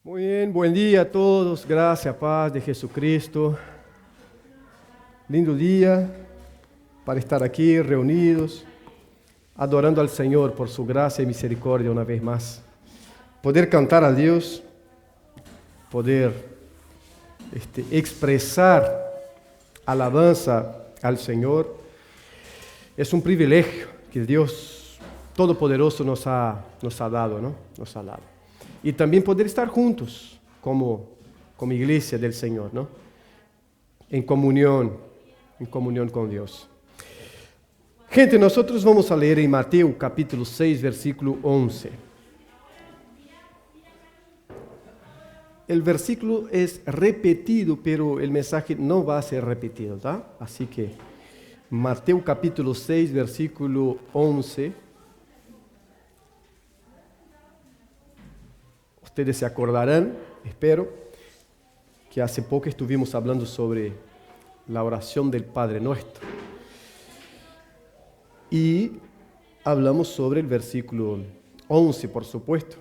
Muy bien, buen día a todos. Gracias, paz de Jesucristo. Lindo día para estar aquí reunidos, adorando al Señor por su gracia y misericordia una vez más. Poder cantar a Dios, poder expresar alabanza al Señor, es un privilegio que Dios Todopoderoso nos ha dado, ¿no? Nos ha dado. Y también poder estar juntos como iglesia del Señor, ¿no? En comunión con Dios. Gente, nosotros vamos a leer en Mateo capítulo 6, versículo 11. El versículo es repetido, pero el mensaje no va a ser repetido, ¿tá? Así que Mateo capítulo 6, versículo 11. Ustedes se acordarán, espero, que hace poco estuvimos hablando sobre la oración del Padre Nuestro. Y hablamos sobre el versículo 11, por supuesto,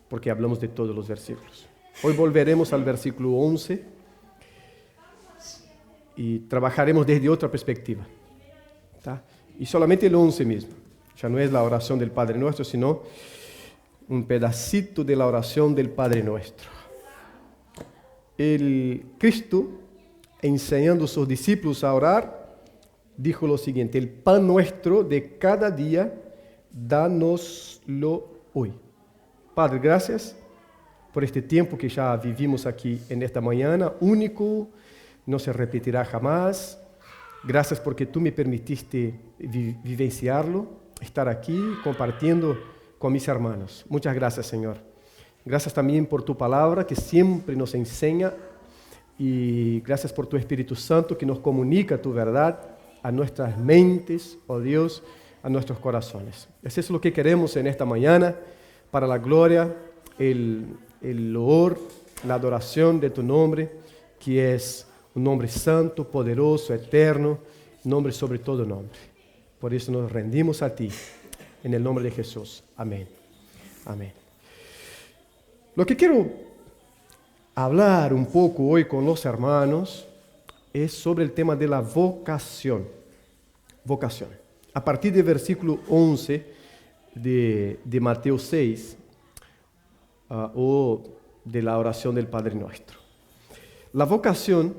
porque hablamos de todos los versículos. Hoy volveremos al versículo 11 y trabajaremos desde otra perspectiva, ¿tá? Y solamente el 11 mismo. Ya no es la oración del Padre Nuestro, sino un pedacito de la oración del Padre Nuestro. El Cristo, enseñando a sus discípulos a orar, dijo lo siguiente: el pan nuestro de cada día, dánoslo hoy. Padre, gracias por este tiempo que ya vivimos aquí en esta mañana, único, no se repetirá jamás. Gracias porque tú me permitiste vivenciarlo, estar aquí compartiendo con mis hermanos. Muchas gracias, Señor. Gracias también por tu palabra que siempre nos enseña, y gracias por tu Espíritu Santo que nos comunica tu verdad a nuestras mentes, oh Dios, a nuestros corazones. Eso es lo que queremos en esta mañana, para la gloria, el loor, la adoración de tu nombre, que es un nombre santo, poderoso, eterno, nombre sobre todo nombre. Por eso nos rendimos a ti, en el nombre de Jesús. Amén. Amén. Lo que quiero hablar un poco hoy con los hermanos es sobre el tema de la vocación. Vocación. A partir del versículo 11 de Mateo 6, o de la oración del Padre Nuestro. La vocación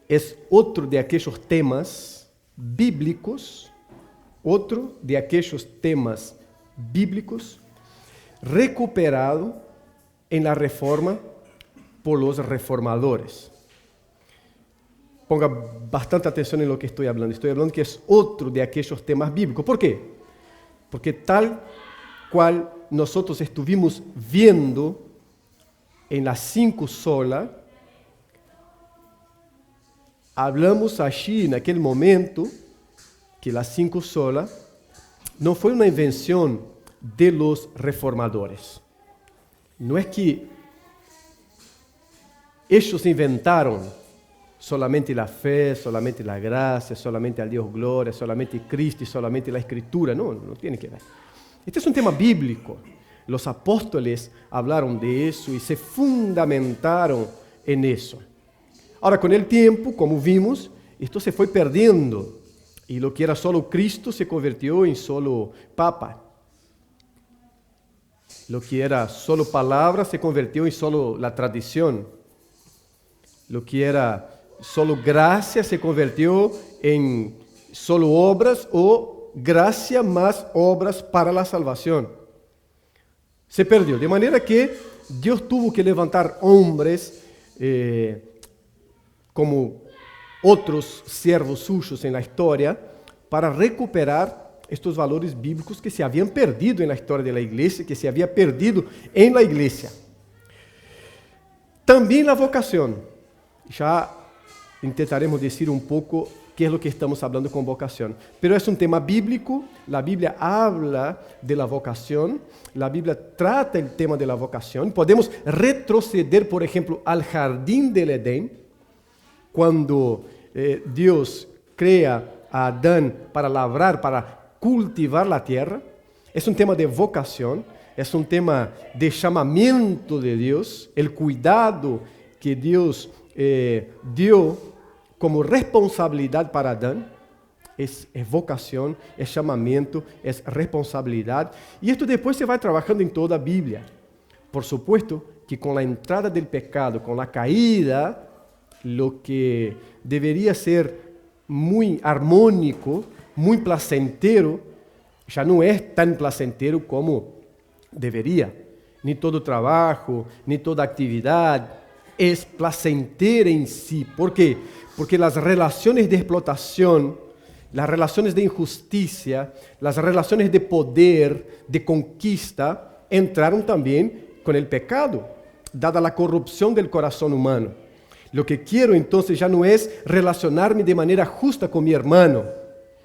es otro de aquellos temas bíblicos, recuperado en la Reforma por los reformadores. Ponga bastante atención en lo que estoy hablando. Estoy hablando que es otro de aquellos temas bíblicos. ¿Por qué? Porque tal cual nosotros estuvimos viendo en las 5 sola, hablamos allí en aquel momento que las 5 sola no fue una invención de los reformadores. No es que ellos inventaron solamente la fe, solamente la gracia, solamente al Dios gloria, solamente Cristo y solamente la Escritura. No, no tiene que ver. Este es un tema bíblico. Los apóstoles hablaron de eso y se fundamentaron en eso. Ahora, con el tiempo, como vimos, esto se fue perdiendo. Y lo que era solo Cristo se convirtió en solo Papa. Lo que era solo palabra se convirtió en solo la tradición. Lo que era solo gracia se convirtió en solo obras, o gracia más obras para la salvación. Se perdió. De manera que Dios tuvo que levantar hombres como otros siervos suyos en la historia para recuperar estos valores bíblicos que se habían perdido en la historia de la iglesia, que se había perdido en la iglesia. También la vocación. Ya intentaremos decir un poco qué es lo que estamos hablando con vocación. Pero es un tema bíblico, la Biblia habla de la vocación, la Biblia trata el tema de la vocación. Podemos retroceder, por ejemplo, al jardín del Edén, cuando Dios crea a Adán para labrar, para cultivar la tierra. Es un tema de vocación, es un tema de llamamiento de Dios, el cuidado que Dios dio como responsabilidad para Adán. Es vocación, es llamamiento, es responsabilidad. Y esto después se va trabajando en toda la Biblia. Por supuesto que con la entrada del pecado, con la caída, lo que debería ser muy armónico, muy placentero, ya no es tan placentero como debería. Ni todo trabajo, ni toda actividad es placentera en sí. ¿Por qué? Porque las relaciones de explotación, las relaciones de injusticia, las relaciones de poder, de conquista, entraron también con el pecado, dada la corrupción del corazón humano. Lo que quiero entonces ya no es relacionarme de manera justa con mi hermano,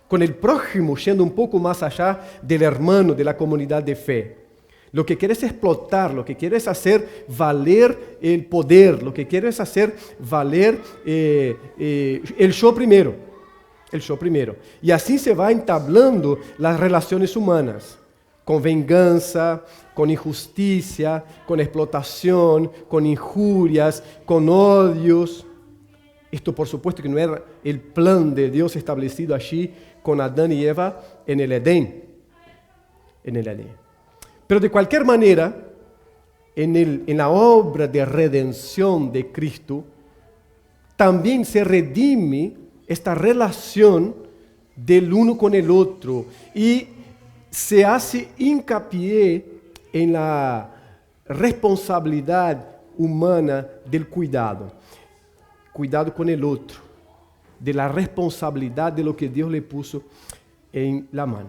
con el prójimo, yendo un poco más allá del hermano, de la comunidad de fe. Lo que quiero es explotar, lo que quiero es hacer valer el poder, lo que quiero es hacer valer el yo primero. El yo primero. Y así se va entablando las relaciones humanas, con venganza, con injusticia, con explotación, con injurias, con odios. Esto por supuesto que no era el plan de Dios establecido allí con Adán y Eva en el Edén. En el Edén. Pero de cualquier manera, en la obra de redención de Cristo, también se redime esta relación del uno con el otro y se hace hincapié en la responsabilidad humana del cuidado con el otro, de la responsabilidad de lo que Dios le puso en la mano.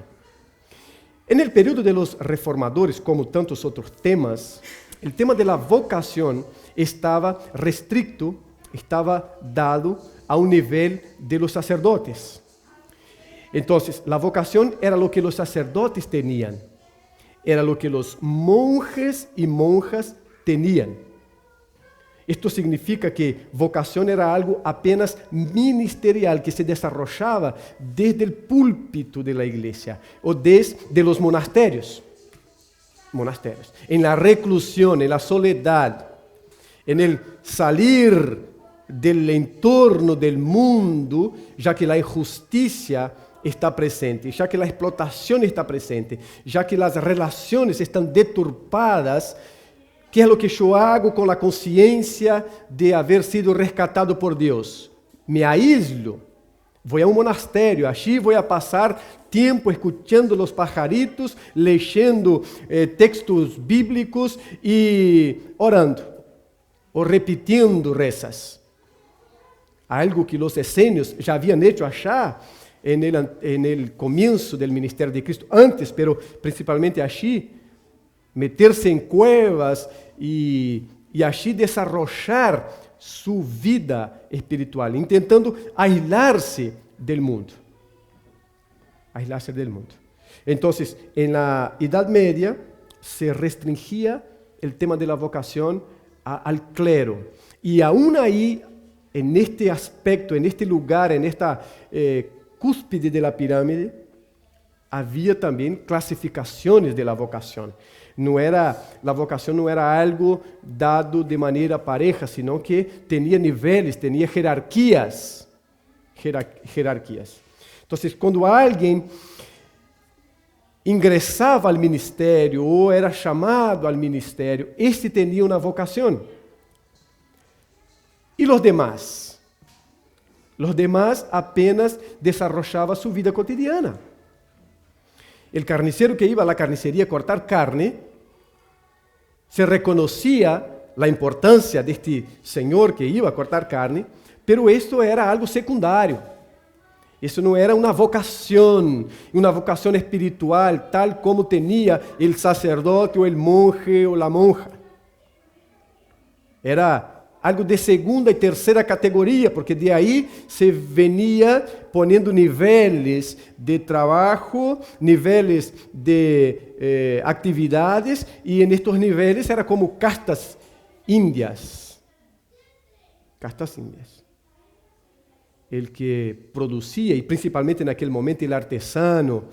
En el periodo de los reformadores, como tantos otros temas, el tema de la vocación estaba restricto, estaba dado a un nivel de los sacerdotes. Entonces, la vocación era lo que los sacerdotes tenían, era lo que los monjes y monjas tenían. Esto significa que vocación era algo apenas ministerial que se desarrollaba desde el púlpito de la iglesia o desde los monasterios, en la reclusión, en la soledad, en el salir del entorno del mundo, ya que la injusticia está presente, ya que la explotación está presente, ya que las relaciones están deturpadas. ¿Qué es lo que yo hago con la conciencia de haber sido rescatado por Dios? Me aíslo, voy a un monasterio, allí voy a pasar tiempo escuchando los pajaritos, leyendo textos bíblicos y orando o repitiendo rezas. Algo que los esenios ya habían hecho allá en el comienzo del ministerio de Cristo, antes, pero principalmente allí, meterse en cuevas y allí desarrollar su vida espiritual, intentando aislarse del mundo. Aislarse del mundo. Entonces, en la Edad Media se restringía el tema de la vocación al clero. Y aún ahí, en este aspecto, en este lugar, en esta cúspide de la pirámide, había también clasificaciones de la vocación. La vocación no era algo dado de manera pareja, sino que tenía niveles, tenía jerarquías. Entonces, cuando alguien ingresaba al ministerio o era llamado al ministerio, este tenía una vocación. ¿Y los demás? Los demás apenas desarrollaban su vida cotidiana. El carnicero que iba a la carnicería a cortar carne, se reconocía la importancia de este señor que iba a cortar carne, pero esto era algo secundario. Eso no era una vocación espiritual, tal como tenía el sacerdote o el monje o la monja. Era algo de segunda y tercera categoría, porque de ahí se venía poniendo niveles de trabajo, niveles de actividades, y en estos niveles era como castas indias. Castas indias. El que producía, y principalmente en aquel momento el artesano,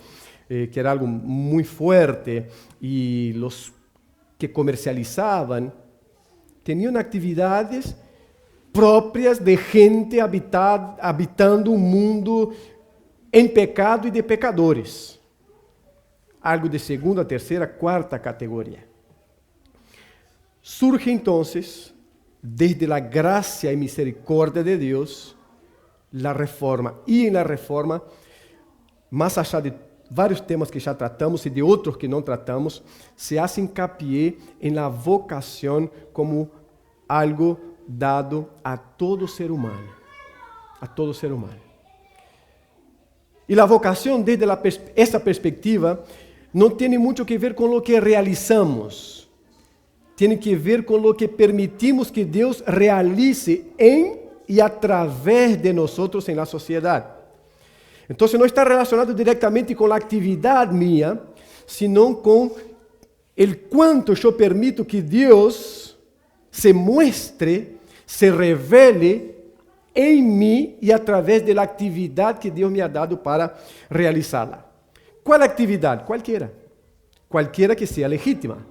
que era algo muy fuerte, y los que comercializaban tenían actividades propias de gente habitando un mundo en pecado y de pecadores. Algo de segunda, tercera, cuarta categoría. Surge entonces, desde la gracia y misericordia de Dios, la reforma. Y en la reforma, más allá de varios temas que ya tratamos y de otros que no tratamos, se hace hincapié en la vocación como algo dado a todo ser humano. A todo ser humano. Y la vocación, desde esa perspectiva, no tiene mucho que ver con lo que realizamos. Tiene que ver con lo que permitimos que Dios realice en y a través de nosotros en la sociedad. Entonces no está relacionado directamente con la actividad mía, sino con el cuánto yo permito que Dios se muestre, se revele en mí y a través de la actividad que Dios me ha dado para realizarla. ¿Cuál actividad? Cualquiera. Cualquiera que sea legítima.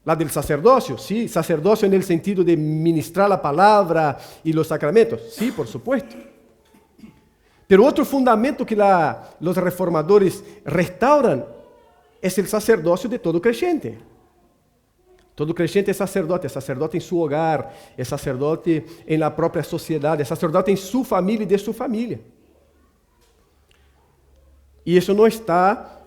La del sacerdocio, sí, sacerdocio en el sentido de ministrar la palabra y los sacramentos, sí, por supuesto. Pero otro fundamento que los reformadores restauran es el sacerdocio de todo creyente. Todo creyente es sacerdote en su hogar, es sacerdote en la propia sociedad, es sacerdote en su familia y de su familia. Y eso no está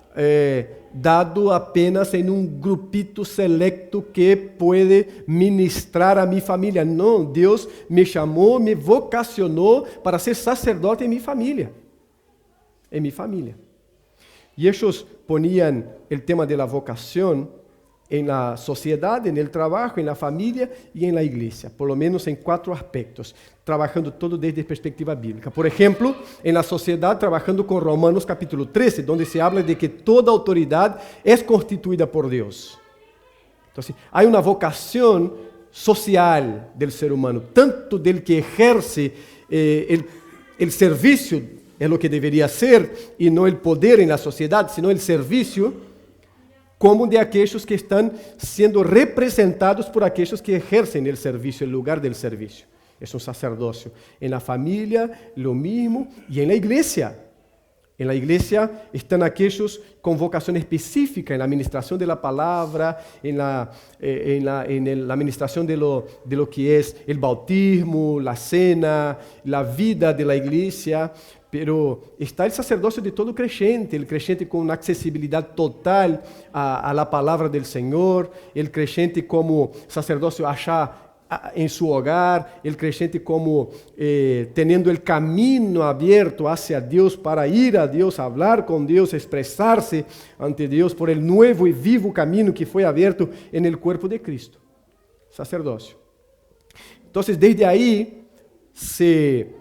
dado apenas en un grupito selecto que puede ministrar a mi familia. No, Dios me llamó, me vocacionó para ser sacerdote en mi familia. En mi familia. Y ellos ponían el tema de la vocación en la sociedad, en el trabajo, en la familia y en la iglesia, por lo menos en 4 aspectos, trabajando todo desde perspectiva bíblica. Por ejemplo, en la sociedad, trabajando con Romanos capítulo 13, donde se habla de que toda autoridad es constituida por Dios. Entonces, hay una vocación social del ser humano, tanto del que ejerce el servicio, es lo que debería ser, y no el poder en la sociedad, sino el servicio, como de aquellos que están siendo representados por aquellos que ejercen el servicio, el lugar del servicio. Es un sacerdocio. En la familia, lo mismo, y en la iglesia. En la iglesia están aquellos con vocación específica en la administración de la palabra, en la administración de lo que es el bautismo, la cena, la vida de la iglesia. Pero está el sacerdocio de todo creyente, el creyente con una accesibilidad total a la palabra del Señor, el creyente como sacerdocio allá en su hogar, el creyente como teniendo el camino abierto hacia Dios para ir a Dios, hablar con Dios, expresarse ante Dios por el nuevo y vivo camino que fue abierto en el cuerpo de Cristo. Sacerdocio. Entonces, desde ahí se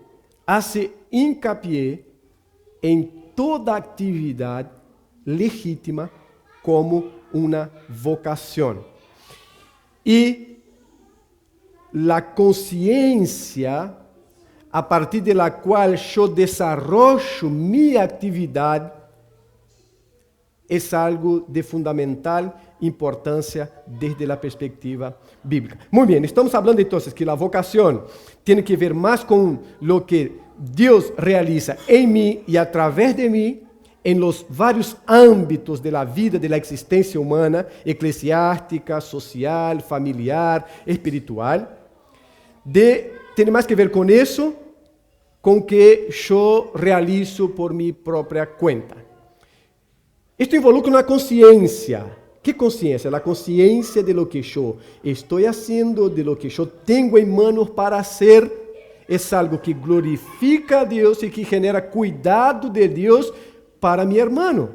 hace hincapié en toda actividad legítima como una vocación. Y la conciencia a partir de la cual yo desarrollo mi actividad es algo de fundamental importancia desde la perspectiva bíblica. Muy bien, estamos hablando entonces que la vocación tiene que ver más con lo que Dios realiza en mí y a través de mí en los varios ámbitos de la vida, de la existencia humana, eclesiástica, social, familiar, espiritual. Tiene más que ver con eso, con que yo realizo por mi propia cuenta. Esto involucra una conciencia. ¿Qué conciencia? La conciencia de lo que yo estoy haciendo, de lo que yo tengo en manos para hacer, es algo que glorifica a Dios y que genera cuidado de Dios para mi hermano,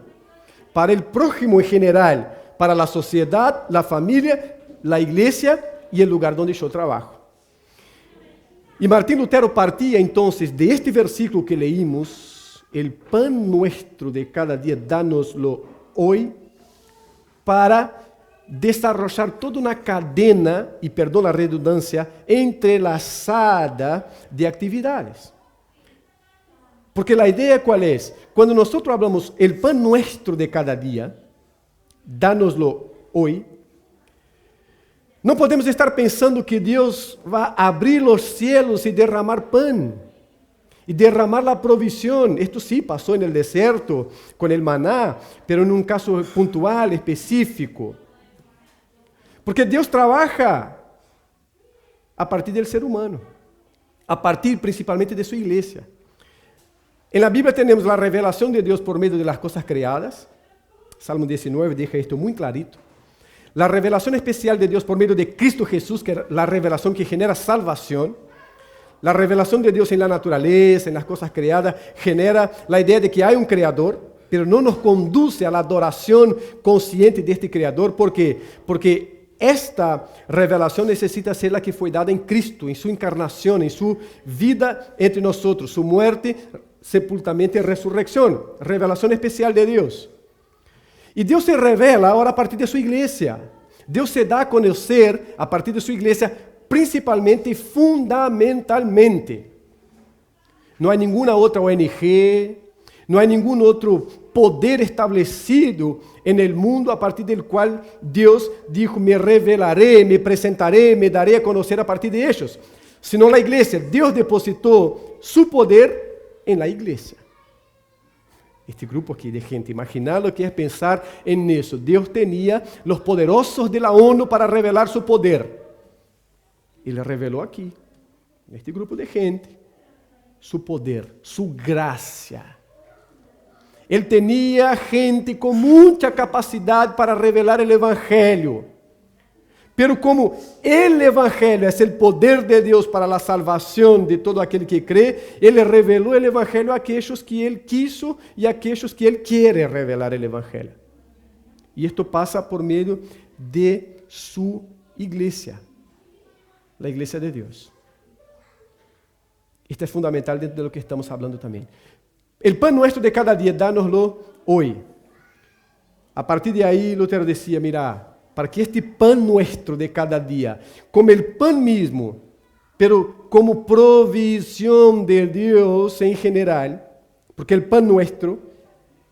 para el prójimo en general, para la sociedad, la familia, la iglesia y el lugar donde yo trabajo. Y Martín Lutero partía entonces de este versículo que leímos, el pan nuestro de cada día, dánoslo hoy, para desarrollar toda una cadena, y perdón la redundancia, entrelazada de actividades. Porque la idea ¿cuál es? Cuando nosotros hablamos el pan nuestro de cada día, dánoslo hoy, no podemos estar pensando que Dios va a abrir los cielos y derramar pan, y derramar la provisión. Esto sí pasó en el desierto con el maná, pero en un caso puntual, específico. Porque Dios trabaja a partir del ser humano, a partir principalmente de su iglesia. En la Biblia tenemos la revelación de Dios por medio de las cosas creadas. Salmo 19 deja esto muy clarito. La revelación especial de Dios por medio de Cristo Jesús, que es la revelación que genera salvación. La revelación de Dios en la naturaleza, en las cosas creadas, genera la idea de que hay un creador, pero no nos conduce a la adoración consciente de este creador. ¿Por qué? Porque esta revelación necesita ser la que fue dada en Cristo, en su encarnación, en su vida entre nosotros, su muerte, sepultamiento y resurrección. Revelación especial de Dios. Y Dios se revela ahora a partir de su iglesia. Dios se da a conocer a partir de su iglesia principalmente y fundamentalmente. No hay ninguna otra ONG, no hay ningún otro poder establecido en el mundo a partir del cual Dios dijo, me revelaré, me presentaré, me daré a conocer a partir de ellos. Sino la iglesia. Dios depositó su poder en la iglesia. Este grupo aquí de gente, imaginar lo que es pensar en eso. Dios tenía los poderosos de la ONU para revelar su poder. Y le reveló aquí, en este grupo de gente, su poder, su gracia. Él tenía gente con mucha capacidad para revelar el Evangelio. Pero como el Evangelio es el poder de Dios para la salvación de todo aquel que cree, Él reveló el Evangelio a aquellos que Él quiso y a aquellos que Él quiere revelar el Evangelio. Y esto pasa por medio de su iglesia, la iglesia de Dios. Esto es fundamental dentro de lo que estamos hablando también. El pan nuestro de cada día, dánoslo hoy. A partir de ahí, Lutero decía, mira, para que este pan nuestro de cada día, como el pan mismo, pero como provisión de Dios en general, porque el pan nuestro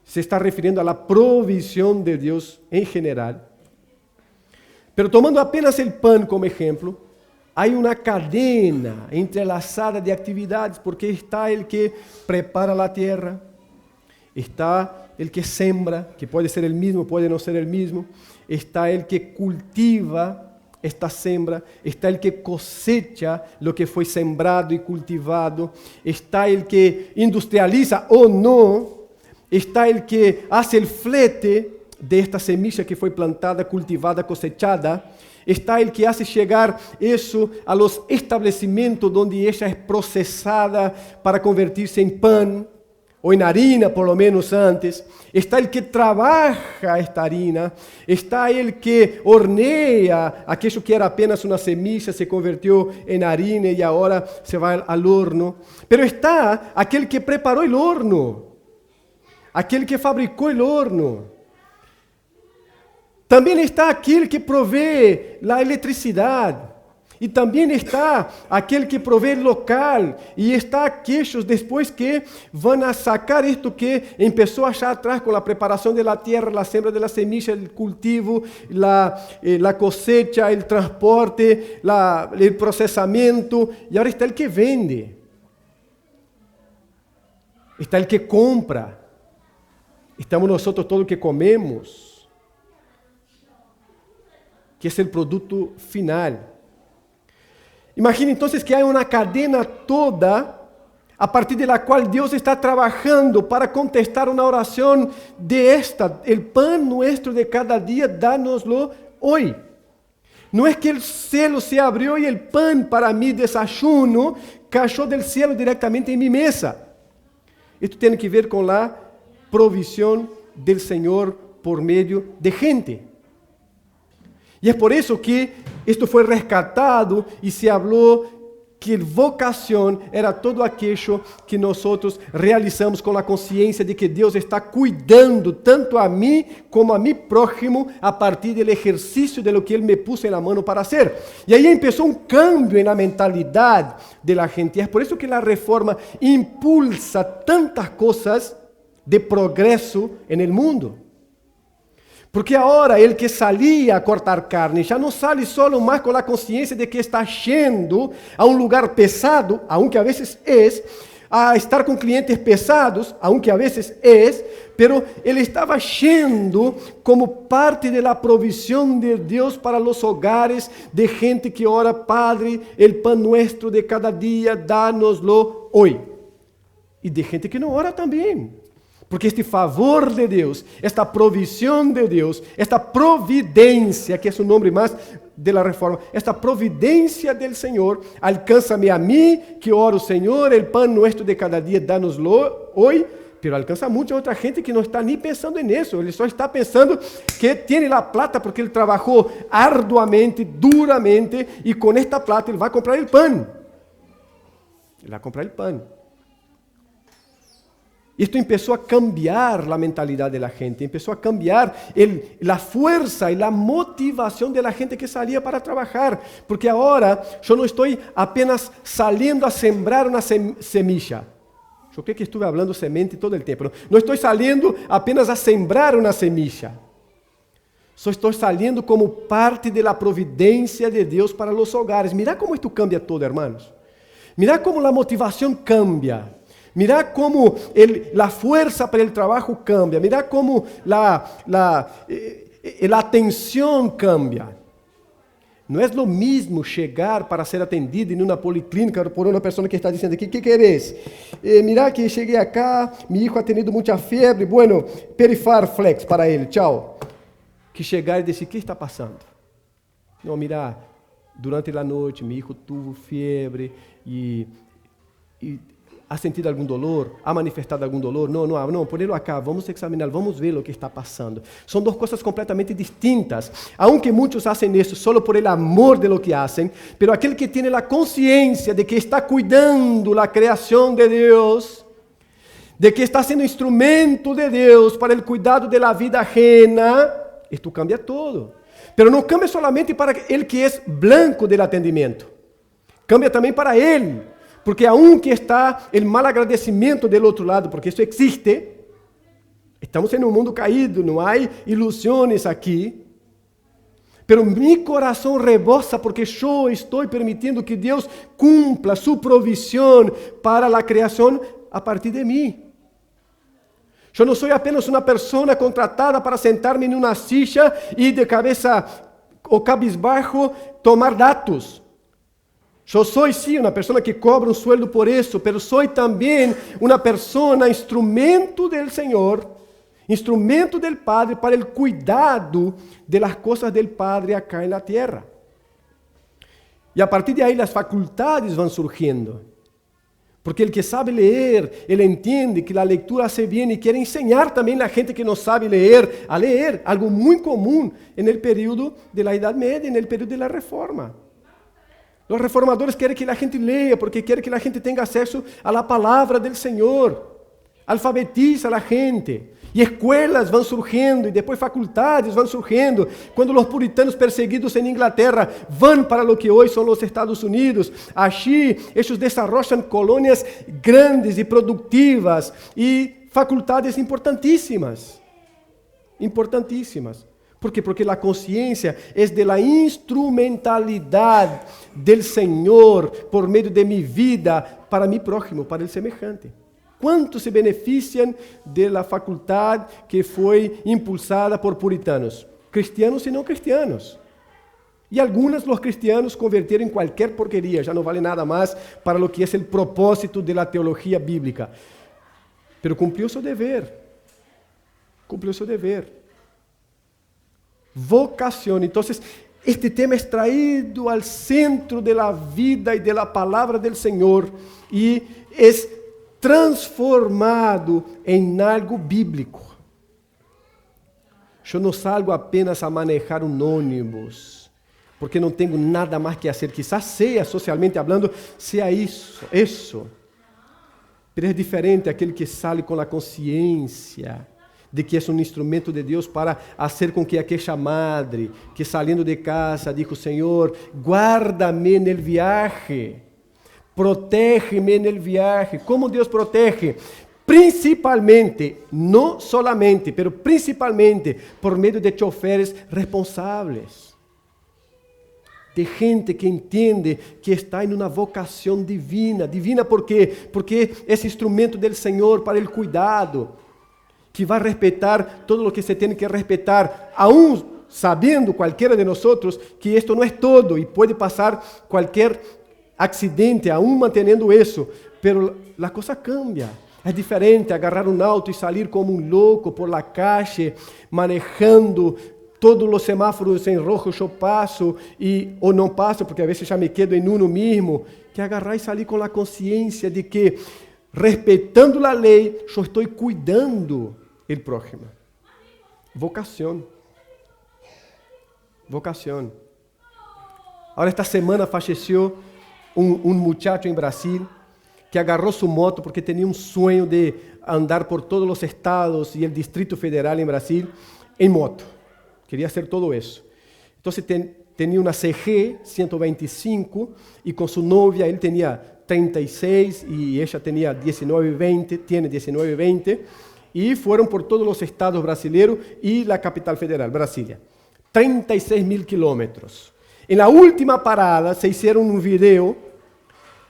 se está refiriendo a la provisión de Dios en general. Pero tomando apenas el pan como ejemplo, hay una cadena entrelazada de actividades, porque está el que prepara la tierra, está el que sembra, que puede ser el mismo, puede no ser el mismo, está el que cultiva esta siembra, está el que cosecha lo que fue sembrado y cultivado, está el que industrializa o no, está el que hace el flete de esta semilla que fue plantada, cultivada, cosechada, está el que hace llegar eso a los establecimientos donde ella es procesada para convertirse en pan, o en harina por lo menos antes, está el que trabaja esta harina, está el que hornea aquello que era apenas una semilla, se convirtió en harina y ahora se va al horno, pero está aquel que preparó el horno, aquel que fabricó el horno, también está aquel que provee la electricidad, y también está aquel que provee el local, y está aquellos después que van a sacar esto que empezó allá atrás con la preparación de la tierra, la siembra de la semilla, el cultivo, la cosecha, el transporte, el procesamiento, y ahora está el que vende, está el que compra, estamos nosotros todo lo que comemos, que es el producto final. Imagina entonces que hay una cadena toda a partir de la cual Dios está trabajando para contestar una oración de esta, el pan nuestro de cada día, dánoslo hoy. No es que el cielo se abrió y el pan para mi desayuno cayó del cielo directamente en mi mesa. Esto tiene que ver con la provisión del Señor por medio de gente. Y es por eso que esto fue rescatado y se habló que vocação era todo aquello que nós realizamos com a consciência de que Deus está cuidando tanto a mim como a mi prójimo a partir do exercício de lo que Ele me puso na mão para fazer. E aí começou um cambio na mentalidade da gente. E é por isso que a reforma impulsa tantas coisas de progresso no mundo. Porque agora ele que salia a cortar carne já não sale solo mais com a consciência de que está yendo a um lugar pesado, aunque a vezes a estar com clientes pesados, aunque a vezes pero ele estava yendo como parte da provisión de Deus para os hogares de gente que ora, Padre, el pan nuestro de cada dia, dánoslo hoy. E de gente que não ora também. Porque este favor de Deus, esta provisión de Deus, esta providência, que é o nome mais da reforma, esta providência del Senhor, alcança-me a mim, que oro, Senhor, el pan nuestro de cada dia, danos-lo hoy, pero alcança muita outra gente que não está nem pensando nisso, ele só está pensando que tem a plata porque ele trabalhou arduamente, duramente, e com esta plata ele vai comprar o pão. Ele vai comprar o pão. Esto empezó a cambiar la mentalidad de la gente, empezó a cambiar la fuerza y la motivación de la gente que salía para trabajar, porque ahora yo no estoy apenas saliendo a sembrar una semilla. Yo creo que estuve hablando semente todo el tiempo. No estoy saliendo apenas a sembrar una semilla. Só estou saliendo como parte de la providencia de Dios para los hogares. Mira cómo esto cambia todo, hermanos. Mira cómo la motivación cambia. Mira como a força para o trabalho cambia. Mira como a atenção cambia. Não é o mesmo chegar para ser atendido em uma policlínica por uma pessoa que está dizendo aqui, ¿qué querés? Mira que cheguei acá, mi hijo ha tenido muita febre, bueno, Perifar Flex para ele, tchau. Que chegar e dizer, ¿qué está passando? Não, mira, durante a noite, mi hijo tuvo febre e ¿ha sentido algum dolor? ¿Ha manifestado algum dolor? Não, ponelo acá, vamos examinar, vamos ver o que está passando. São duas coisas completamente distintas. Aunque muitos hacen isso solo por el amor de lo que hacen, pero aquele que tiene la conciencia de que está cuidando la creación de Deus, de que está sendo instrumento de Deus para el cuidado de la vida ajena, esto cambia todo. Pero não cambia solamente para el que es blanco del atendimento, cambia também para ele. Porque aunque está o mal agradecimento do outro lado, porque isso existe, estamos em um mundo caído, não há ilusões aqui, pero mi coração rebosa porque eu estou permitindo que Deus cumpla sua provisão para a criação a partir de mim. Eu não sou apenas uma pessoa contratada para sentar-me em uma silla e de cabeça ou cabisbaixo tomar dados. Eu sou, sim, uma pessoa que cobra um sueldo por isso, mas sou também uma pessoa, instrumento do Senhor, instrumento do Padre para o cuidado de las coisas do Padre acá na terra. E a partir de aí as faculdades vão surgindo. Porque el que sabe ler, ele entende que a leitura hace bem e quer ensinar também a gente que não sabe ler a ler, algo muito comum no período da Idade Média, no período da Reforma. Os reformadores querem que a gente leia, porque querem que a gente tenha acesso à palavra do Senhor. Alfabetiza a gente. E escolas vão surgindo, e depois faculdades vão surgindo. Quando os puritanos perseguidos em Inglaterra vão para o que hoje são os Estados Unidos, allí eles desarrollam colônias grandes e produtivas e faculdades importantíssimas. Importantíssimas. ¿Por quê? Porque a consciência é da instrumentalidade do Senhor por meio de minha vida para mi prójimo, para o semejante. Quantos se beneficiam da faculdade que foi impulsada por puritanos? Cristianos e não cristianos. E alguns dos cristianos converteram em qualquer porqueria, já não vale nada mais para o que é o propósito da teologia bíblica. Pero cumpriu seu dever. Cumpriu seu dever. Vocação. Então, este tema é traído ao centro da vida e da palavra do Senhor e é transformado em algo bíblico. Eu não salgo apenas a manejar um ônibus porque não tenho nada mais que fazer. Quizás seja, socialmente falando, seja isso. Mas é diferente aquele que sai com a consciência de que é um instrumento de Deus para fazer com que aquela madre, que saindo de casa, dijo: Senhor, guarda-me no viaje, protege-me no viaje. Como Deus protege? Principalmente, não solamente, mas principalmente por meio de choferes responsáveis, de gente que entende que está em uma vocação divina. Divina por quê? Porque é instrumento do Senhor para o cuidado, que vai respeitar todo o que se tem que respeitar, aún sabendo qualquer de nós que isto não é todo e pode passar qualquer acidente, aún mantendo isso, mas a coisa cambia. É diferente agarrar um auto e sair como um louco por la calle, manejando todos os semáforos em rojo, eu passo ou não passo, porque a vezes já me quedo em uno mesmo, que agarrar e sair com a consciência de que, respeitando a lei, eu estou cuidando do próximo. Vocação. Agora, esta semana faleceu um muchacho em Brasil que agarrou sua moto porque tinha um sonho de andar por todos os estados e o Distrito Federal em Brasil em moto. Queria fazer todo isso. Então, tinha uma CG 125 e com sua novia, ele tinha 36 e ela tinha 19, 20, tiene 19, 20, e foram por todos os estados brasileiros e a capital federal, Brasília. 36.000 quilômetros. Em la última parada, se fizeram um vídeo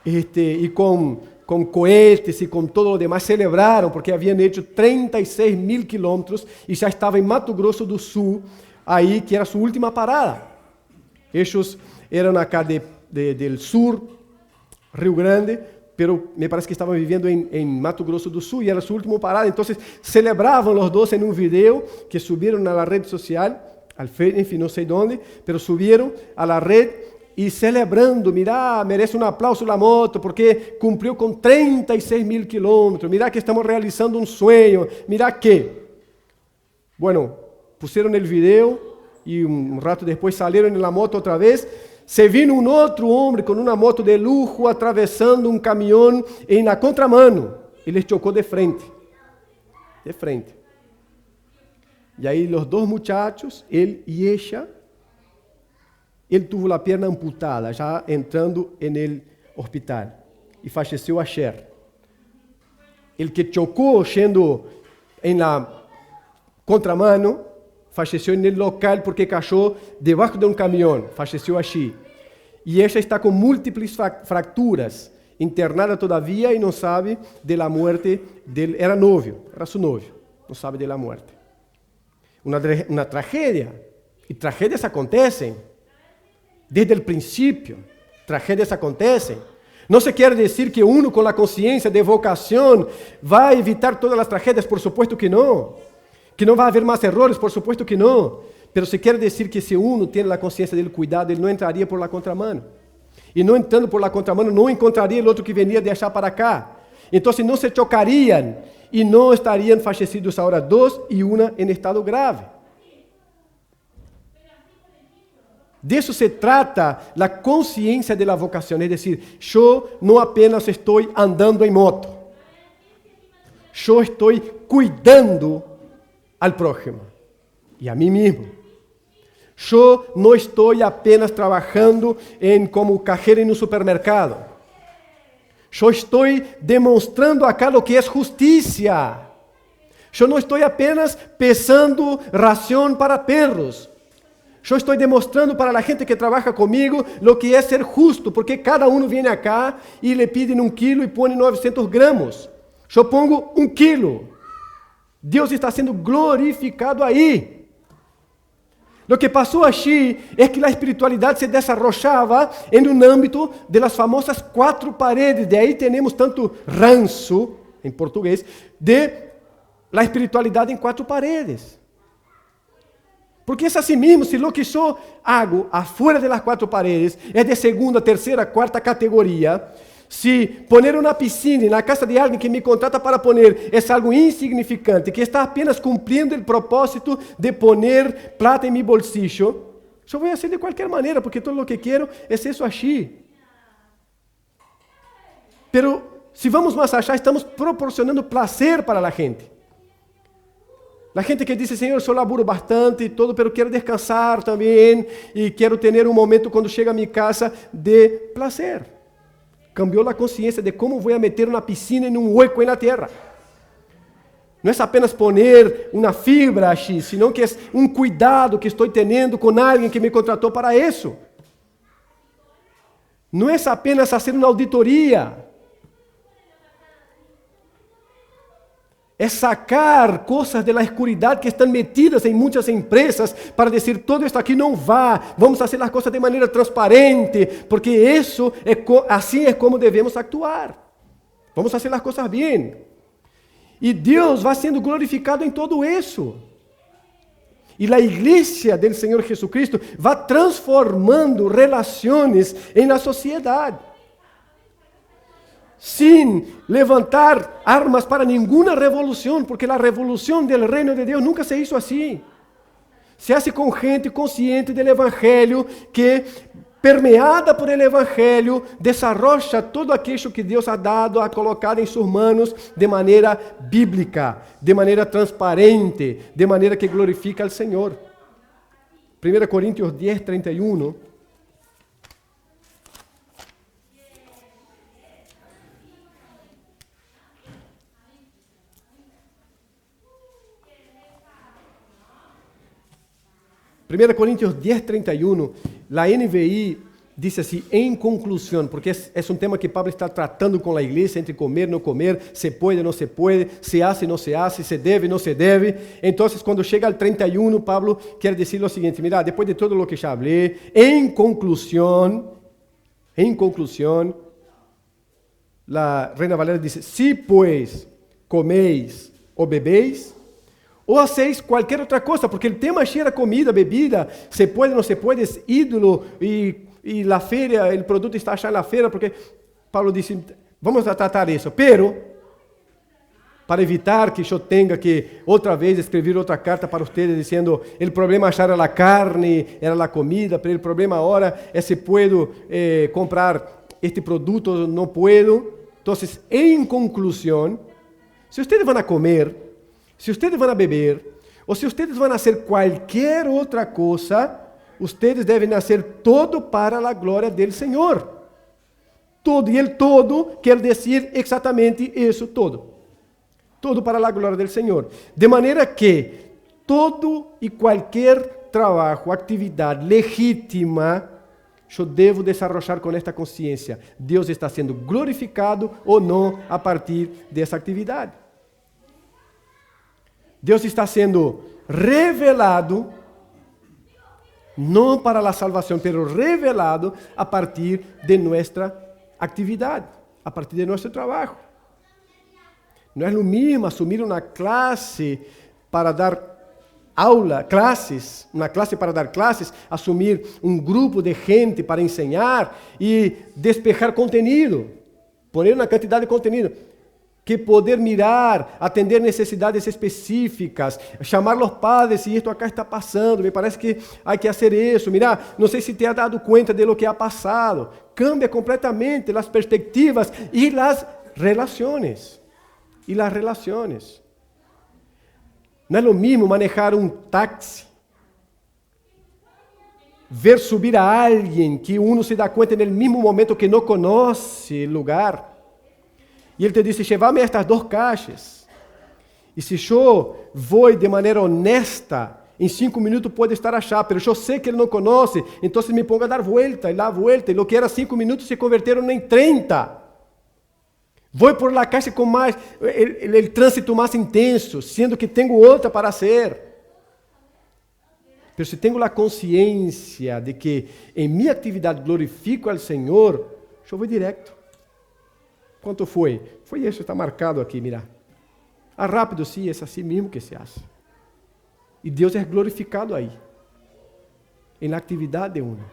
e com cohetes e com todo o demais, celebraram, porque haviam feito 36.000 quilômetros e já estava em Mato Grosso do Sul, aí que era sua última parada. Eles eram acá do sul, Rio Grande, pero me parece que estavam vivendo em Mato Grosso do Sul e era sua última parada. Então, celebravam os dois em um vídeo que subiram na rede social, enfim, não sei onde, pero subiram a la rede e celebrando, mirá, merece um aplauso na moto, porque cumpriu com 36.000 quilômetros, mirá que estamos realizando um sonho, mirá que... Bueno, puseram no vídeo e um rato depois saíram na moto outra vez, se vino um outro homem com uma moto de luxo atravessando um caminhão e na contramano, ele chocou de frente. De frente. E aí os dois muchachos, ele e ella, ele teve a perna amputada, já entrando no hospital. E faleceu ayer. El que chocou, sendo na contramano, faleceu no local porque caiu debaixo de um caminhão, faleceu aqui. E ela está com múltiplas fraturas, internada todavia e não sabe da morte dele. Era novio, era seu novio, não sabe da morte. Uma tragédia. E tragédias acontecem desde o princípio. Tragédias acontecem. Não se quer dizer que uno com a consciência de vocação vai evitar todas as tragédias, por supuesto que não. Que não vai haver mais errores, por supuesto que não. Pero se quer dizer que se uno tem a consciência dele cuidado, ele não entraria por la contramano. E não entrando por la contramano, não encontraria o outro que venia de achar para cá. Então, não se chocariam e não estariam fallecidos agora dois e uma em estado grave. Disso se trata a consciência da vocação, é dizer, eu não apenas estou andando em moto, eu estou cuidando ao próximo e a mim mesmo. Eu não estou apenas trabalhando como cajero em um supermercado. Eu estou demonstrando acá o que é justiça. Eu não estou apenas pesando ração para perros. Eu estou demonstrando para a gente que trabalha comigo o que é ser justo, porque cada um vem acá e lhe pedem 1 quilo e põe 900 gramos. Eu pongo 1 quilo. Deus está sendo glorificado aí. O que passou aqui é que a espiritualidade se desarrollava em um âmbito das famosas 4 paredes. De aí temos tanto ranço, em português, de a espiritualidade em 4 paredes. Porque é assim mesmo, se o que eu hago afuera das 4 paredes é de segunda, terceira, quarta categoria, se poner uma piscina na casa de alguém que me contrata para poner é algo insignificante, que está apenas cumprindo o propósito de poner plata em meu bolsillo, Eu vou fazer de qualquer maneira, porque todo o que quero é isso assim. Pero, se vamos mais allá, estamos proporcionando prazer para a gente. A gente que diz, Senhor, eu laburo bastante e todo, pero quero descansar também e quero ter um momento quando chega a minha casa de prazer. Cambiou a consciência de como vou meter uma piscina em um hueco na terra. Não é apenas poner uma fibra assim, sino que é um cuidado que estou tendo com alguém que me contratou para isso. Não é apenas fazer uma auditoria. É sacar coisas da escuridão que estão metidas em muitas empresas para dizer, todo isso aqui não vá, vamos fazer as coisas de maneira transparente, porque isso assim é como devemos actuar. Vamos fazer as coisas bem. E Deus vai sendo glorificado em todo isso. E a igreja do Senhor Jesucristo vai transformando relações na sociedade. Sem levantar armas para nenhuma revolução, porque a revolução do reino de Deus nunca se hizo assim. Se hace com gente consciente do evangelho que, permeada por el evangelho, desarrolla todo aquilo que Deus ha dado, ha colocado em suas manos de maneira bíblica, de maneira transparente, de maneira que glorifica al Senhor. 1 Coríntios 10, 31. Primeira Coríntios 10, 31, a NVI diz assim, em conclusão, porque é um tema que Pablo está tratando com a igreja, entre comer, não comer, se pode, não se pode, se hace, não se hace, se deve, não se deve. Então, quando chega ao 31, Pablo quer dizer o seguinte, mira, depois de todo o que já falei, em conclusão, a Reina Valera diz, se pois comeis ou bebeis, ou hacéis qualquer outra coisa, porque o tema era comida, bebida, se pode, não se pode, é ídolo, e a feira, o produto está achado na feira, porque Paulo disse, vamos tratar isso, pero, para evitar que eu tenha que outra vez escrever outra carta para vocês, dizendo, o problema achar era a carne, era a comida, pero o problema agora é se puedo comprar este produto, não puedo. Então, em conclusão, se vocês vão a comer, se vocês vão a beber, ou se vocês vão fazer qualquer outra coisa, vocês devem fazer todo para a glória do Senhor. Todo, e todo quer dizer exatamente isso, todo. Todo para a glória do Senhor. De maneira que todo e qualquer trabalho, atividade legítima, eu devo desarrollar com esta consciência. Deus está sendo glorificado ou não a partir dessa atividade. Deus está sendo revelado, não para a salvação, mas revelado a partir de nossa atividade, a partir de nosso trabalho. Não é o mesmo assumir uma classe para dar aula, uma classe para dar classes, assumir um grupo de gente para ensinar e despejar conteúdo, poner uma quantidade de conteúdo. Que poder mirar, atender necessidades específicas, chamar os padres, se isto acá está passando, me parece que há que fazer isso, mira, não sei se te ha dado conta de lo que ha passado, cambia completamente as perspectivas e as relações, Não é o mesmo manejar um táxi, ver subir a alguém que uno se dá conta no mesmo momento que não conhece o lugar, e ele te diz, llévame estas 2 caixas. E se eu vou de maneira honesta, em 5 minutos pode estar achado, mas eu sei que ele não conhece, então me pongo a dar vuelta, e lo que era 5 minutos se converteram em 30. Vou por la caixa com mais, o trânsito mais intenso, sendo que tenho outra para hacer. Mas se tenho a consciência de que em minha atividade glorifico ao Senhor, eu vou direto. Quanto foi? Foi isso, está marcado aqui, mira. Rápido, sim, é assim mesmo que se faz. E Deus é glorificado aí. Em atividade uma.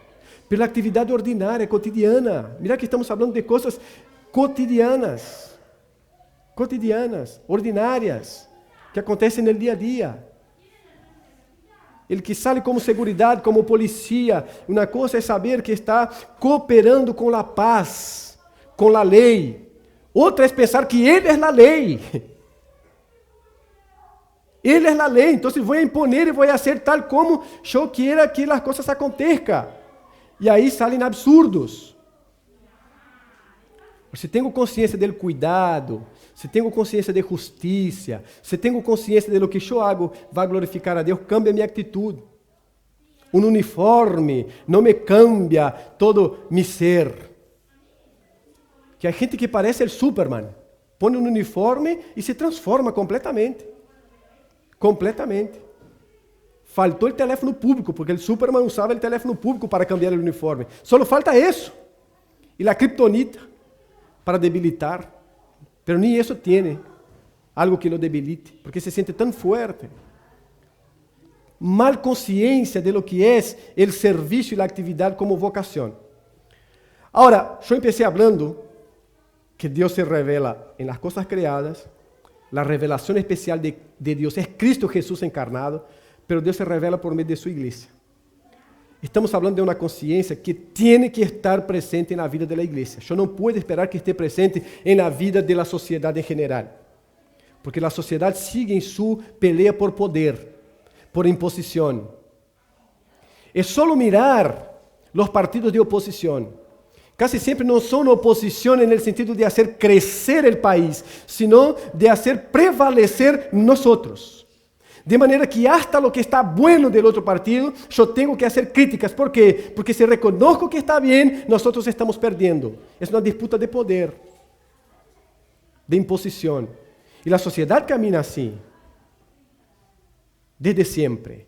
Pela atividade ordinária, cotidiana. Mira que estamos falando de coisas cotidianas, ordinárias, que acontecem no dia a dia. El que sale como seguridad, como policía. Una cosa es saber que está cooperando con la paz, con la ley. Otra es pensar que Él es la ley. Él es la ley, entonces voy a imponer y voy a hacer tal como yo quiera que las cosas acontezcan. Y ahí salen absurdos. Se tenho consciência do cuidado, se tenho consciência de justiça, se tenho consciência de lo que eu hago vai glorificar a Deus, cambia minha atitude. Um uniforme não me cambia todo mi ser. Que há gente que parece o Superman, põe um uniforme e se transforma completamente. Completamente. Faltou o teléfono público, porque o Superman usava o teléfono público para cambiar o uniforme. Só falta isso. E a criptonita para debilitar. Pero nem isso tem algo que lo debilite, porque se sente tão forte. Mal consciência de lo que é o serviço e a atividade como vocação. Agora, eu empecé hablando que Deus se revela em las coisas criadas, a revelação especial de Deus é Cristo Jesús encarnado, pero Deus se revela por meio de sua igreja. Estamos falando de uma consciência que tem que estar presente na vida da igreja. Eu não posso esperar que esteja presente na vida da sociedade em geral, porque a sociedade sigue em sua pelea por poder, por imposição. É só mirar os partidos de oposição. Casi sempre não são oposição no sentido de fazer crescer o país, sino de fazer prevalecer nós outros. De maneira que hasta lo que está bueno del outro partido, eu tenho que fazer críticas. ¿Por quê? Porque se reconozco que está bem, nós estamos perdendo. É uma disputa de poder, de imposição. E a sociedade camina assim, desde sempre.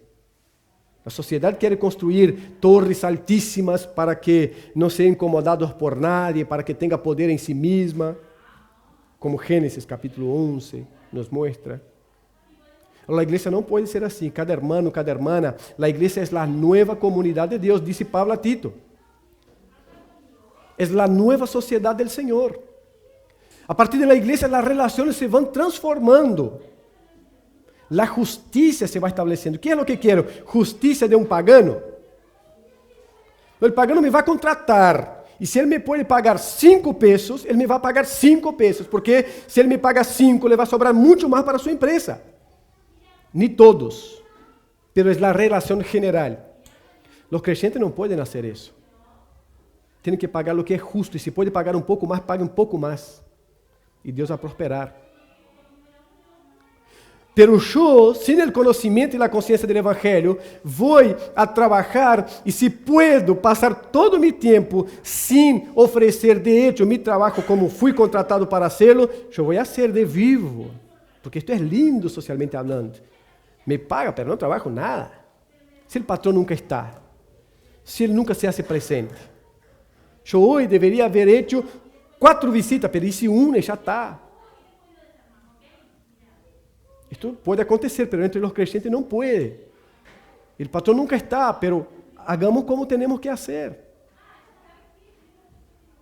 A sociedade quer construir torres altíssimas para que não sejam incomodados por nadie, para que tenha poder em si mesma, como Gênesis capítulo 11 nos mostra. A igreja não pode ser assim. Cada hermano, cada hermana, a igreja é a nova comunidade de Deus, disse Pablo a Tito. É a nova sociedade do Senhor. A partir da igreja, as relações se vão transformando. A justiça se vai estabelecendo. O que é o que quero? Justiça de um pagano? O pagano me vai contratar. E se ele me pode pagar 5 pesos, ele me vai pagar 5 pesos. Porque se ele me paga 5, ele vai sobrar muito mais para a sua empresa. Ni todos, pero es la relación general. Los creyentes no pueden hacer eso. Tienen que pagar lo que es justo, y si puede pagar un poco más, pague un poco más. Y Dios va a prosperar. Pero yo, sin el conocimiento y la conciencia del Evangelio, voy a trabajar, y si puedo pasar todo mi tiempo sin ofrecer de hecho mi trabajo como fui contratado para hacerlo, yo voy a hacer de vivo. Porque esto es lindo socialmente hablando. Me paga, pero no trabajo nada. Si el patrón nunca está, si él nunca se hace presente. Yo hoy debería haber hecho 4 visitas, pero hice una y ya está. Esto puede acontecer, pero entre los creyentes no puede. El patrón nunca está, pero hagamos como tenemos que hacer.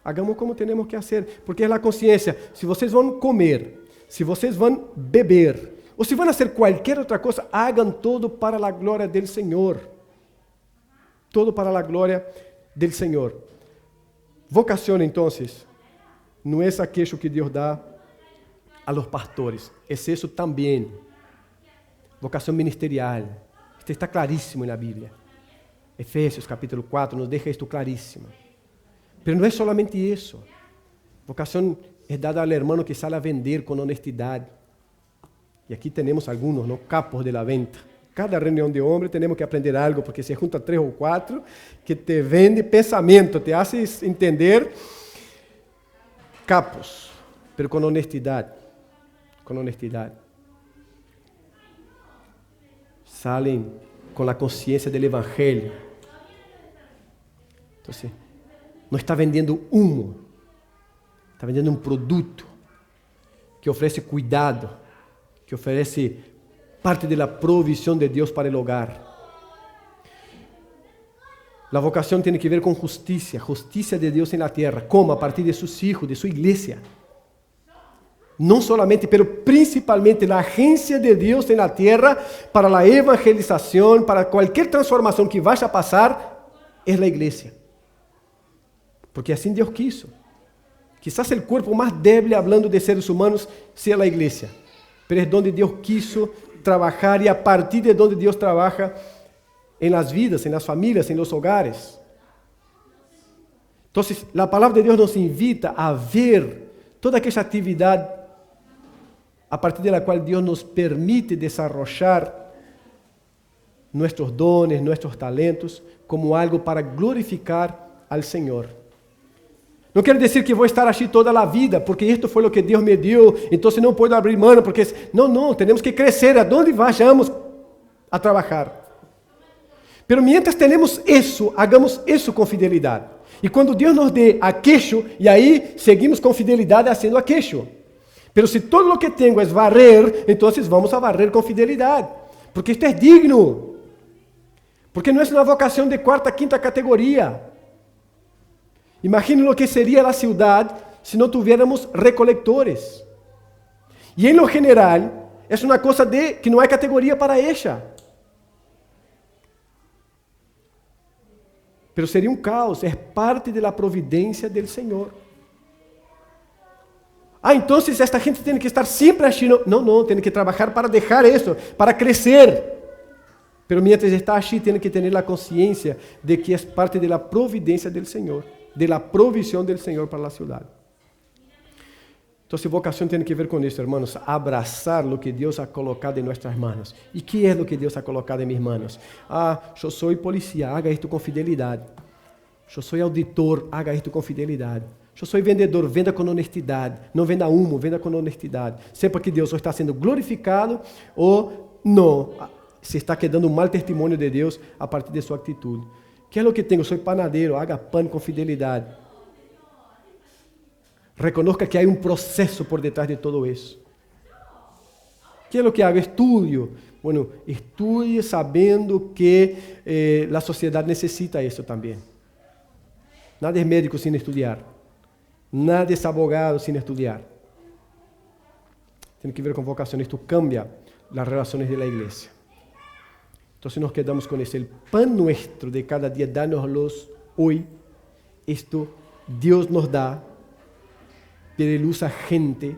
Hagamos como tenemos que hacer, porque es la conciencia. Si vocês vão comer, se vocês vão beber, ou se vão fazer qualquer outra coisa, hagam todo para a glória do Senhor. Todo para a glória do Senhor. Vocação, então, não é aquilo que Deus dá a los pastores, é isso também. Vocação ministerial. Isto está claríssimo na Bíblia. Efésios capítulo 4 nos deixa isto claríssimo. Mas não é solamente isso. Vocação é dada ao hermano que sale a vender com honestidade. E aqui temos alguns, ¿no? Capos de la venta. Cada reunião de homens temos que aprender algo, porque se junta 3 ou 4 que te vende pensamento, te haces entender. Capos, pero com honestidade. Com honestidade. Salen com a consciência do Evangelho. Então, não está vendendo humo. Está vendendo um produto que oferece cuidado, que oferece parte da provisão de Deus para o hogar. A vocação tem que ver com justiça de Deus na terra. Como? A partir de seus filhos, de sua igreja. No solamente, pero principalmente la agencia de Dios en la tierra para la evangelización, para cualquier transformación que vaya a pasar, es la iglesia. Porque así Dios quiso. Quizás el cuerpo más débil, hablando de seres humanos, sea la iglesia. Pero es donde Dios quiso trabajar y a partir de donde Dios trabaja en las vidas, en las familias, en los hogares. Entonces, la palabra de Dios nos invita a ver toda aquella actividad a partir de la cual Dios nos permite desarrollar nuestros dones, nuestros talentos, como algo para glorificar al Señor. No quiero decir que voy a estar así toda la vida, porque esto fue lo que Dios me dio, entonces no puedo abrir mano, porque... No, tenemos que crecer a donde vayamos a trabajar. Pero mientras tenemos eso, hagamos eso con fidelidad. Y cuando Dios nos dé aquello, y ahí seguimos con fidelidad haciendo aquello. Pero si todo lo que tengo es barrer, entonces vamos a barrer con fidelidad. Porque esto es digno. Porque no es una vocación de cuarta, quinta categoría. Imaginen lo que sería la ciudad si no tuviéramos recolectores. Y en lo general, es una cosa de que no hay categoría para ella. Pero sería un caos, es parte de la providencia del Señor. Entonces esta gente tiene que estar siempre allí. No, tiene que trabajar para dejar eso, para crecer. Pero mientras está allí, tiene que tener la conciencia de que es parte de la providencia del Señor, de la provisión del Señor para la ciudad. Entonces vocación tiene que ver con eso, hermanos, abrazar lo que Dios ha colocado en nuestras manos. ¿Y qué es lo que Dios ha colocado en mis manos? Yo soy policía, haga esto con fidelidad. Yo soy auditor, haga esto con fidelidad. Yo soy vendedor, venda con honestidad. No venda humo, venda con honestidad. Sepa que Dios o está siendo glorificado o no. Se está quedando un mal testimonio de Dios a partir de su actitud. ¿Qué es lo que tengo? Soy panadero, haga pan con fidelidad. Reconozca que hay un proceso por detrás de todo eso. ¿Qué es lo que hago? Estudio. Bueno, estudie sabiendo que la sociedad necesita eso también. Nada es médico sin estudiar. Nada es abogado sin estudiar. Tiene que ver con vocación. Esto cambia las relaciones de la iglesia. Entonces nos quedamos con eso. El pan nuestro de cada día, dánoslos hoy. Esto Dios nos da. Pero Él usa gente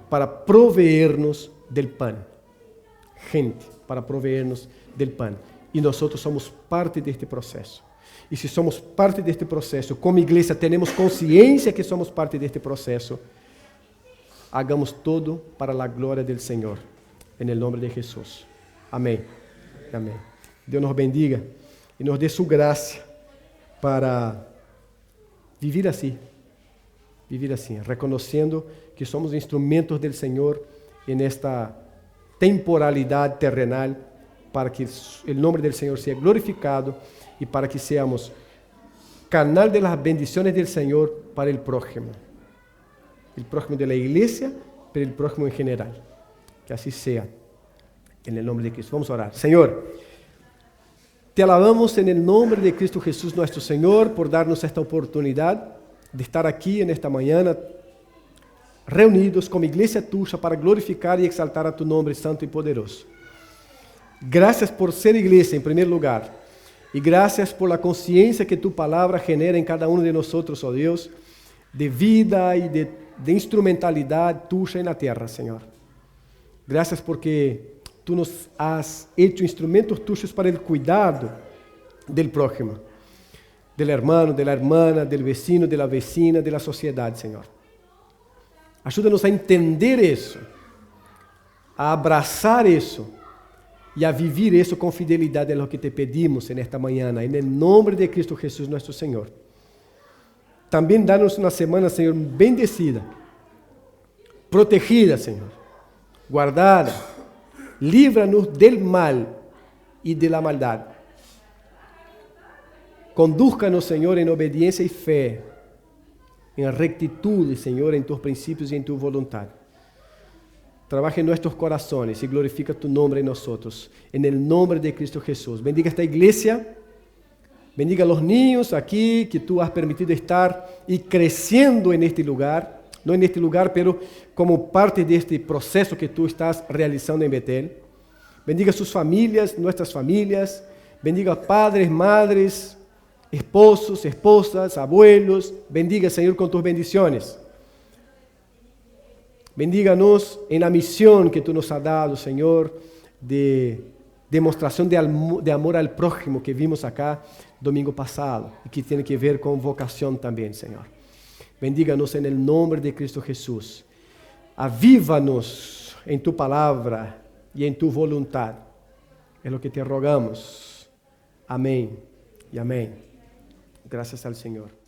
para proveernos del pan. Gente para proveernos del pan. Y nosotros somos parte de este proceso. Y si somos parte de este proceso, como iglesia tenemos conciencia que somos parte de este proceso, hagamos todo para la gloria del Señor. En el nombre de Jesús. Amén. Amén. Dios nos bendiga y nos dé su gracia para vivir así. Vivir assim, reconhecendo que somos instrumentos del Senhor en esta temporalidade terrenal para que o nome del Senhor seja glorificado e para que seamos canal de las bendiciones del Senhor para el prójimo de la iglesia, pero el prójimo en general. Que así sea, en el nombre de Cristo. Vamos a orar. Señor, te alabamos en el nombre de Cristo Jesús nuestro Señor por darnos esta oportunidad de estar aqui nesta manhã, reunidos como igreja tuya para glorificar e exaltar a tu nome santo e poderoso. Gracias por ser igreja em primeiro lugar, e gracias por la consciência que tu palavra genera em cada um de nós, ó Deus, de vida e de instrumentalidade tuya na terra, Senhor. Gracias porque tu nos has hecho instrumentos tuyos para o cuidado del prójimo. Del hermano, de la hermana, del vecino, de la vecina, de la sociedad, Señor. Ayúdanos a entender eso, a abrazar eso y a vivir eso con fidelidad en lo que te pedimos en esta mañana, en el nombre de Cristo Jesús nuestro Señor. También danos una semana, Señor, bendecida, protegida, Señor, guardada. Líbranos del mal y de la maldad. Condúzcanos, Senhor, em obediência e fé, em rectitude, Senhor, em tus princípios e em tu vontade. Trabaja em nossos corações e glorifica tu nome em nós, em el nome de Cristo Jesús. Bendiga esta igreja, bendiga a los niños aqui que tu has permitido estar e crescendo en este lugar. no en este lugar, pero como parte de este proceso que tú estás realizando en Betel. Bendiga sus familias, nuestras familias. Bendiga padres, madres, esposos, esposas, abuelos. Bendiga, Señor, con tus bendiciones. Bendíganos en la misión que tú nos has dado, Señor, de demonstración de amor al prójimo que vimos acá domingo pasado y que tiene que ver con vocación también, Señor. Bendíganos en el nombre de Cristo Jesús. Avívanos en tu palabra y en tu voluntad. Es lo que te rogamos. Amén y amén. Gracias al Señor.